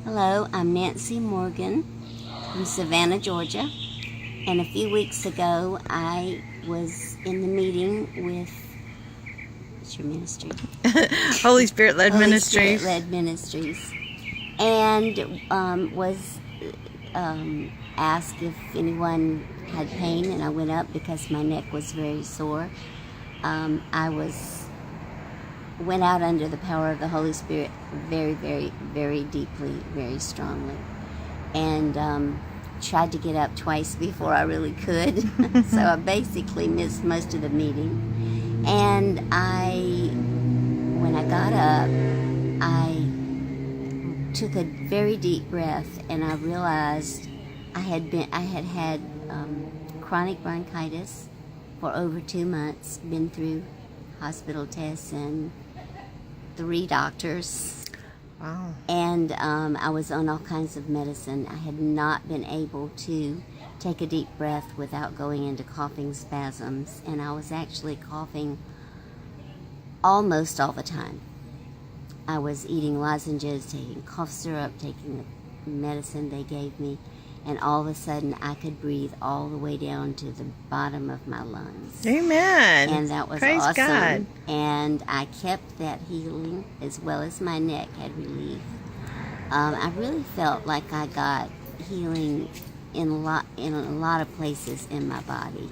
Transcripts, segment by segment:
Hello, I'm Nancy Morgan from Savannah, Georgia. And a few weeks ago, I was in the meeting with, what's your ministry? Holy Spirit-led Holy Ministries. Spirit-led Ministries. And was asked if anyone had pain, and I went up because my neck was very sore. Went out under the power of the Holy Spirit very, very, very deeply, very strongly. And tried to get up twice before I really could. So I basically missed most of the meeting. And when I got up, I took a very deep breath, and I realized I had chronic bronchitis for over 2 months, been through hospital tests and 3 doctors. Wow. And I was on all kinds of medicine. I had not been able to take a deep breath without going into coughing spasms, and I was actually coughing almost all the time. I was eating lozenges, taking cough syrup, taking the medicine they gave me, and all of a sudden I could breathe all the way down to the bottom of my lungs. Amen. And that was Praise awesome. God. And I kept that healing as well as my neck had relief. I really felt like I got healing in a lot of places in my body.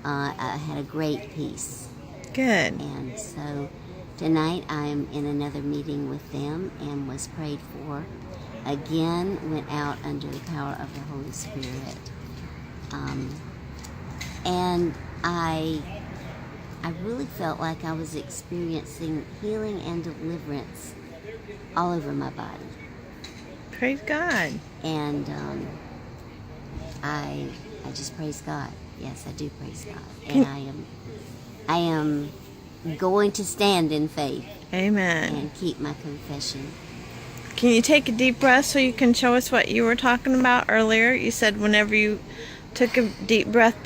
I had a great peace. Good. And so tonight I'm in another meeting with them and was prayed for. Again, went out under the power of the Holy Spirit. And I really felt like I was experiencing healing and deliverance all over my body. Praise God. And I just praise God. Yes, I do praise God. And I am going to stand in faith Amen. and keep my confession. Can you take a deep breath so you can show us what you were talking about earlier? You said whenever you took a deep breath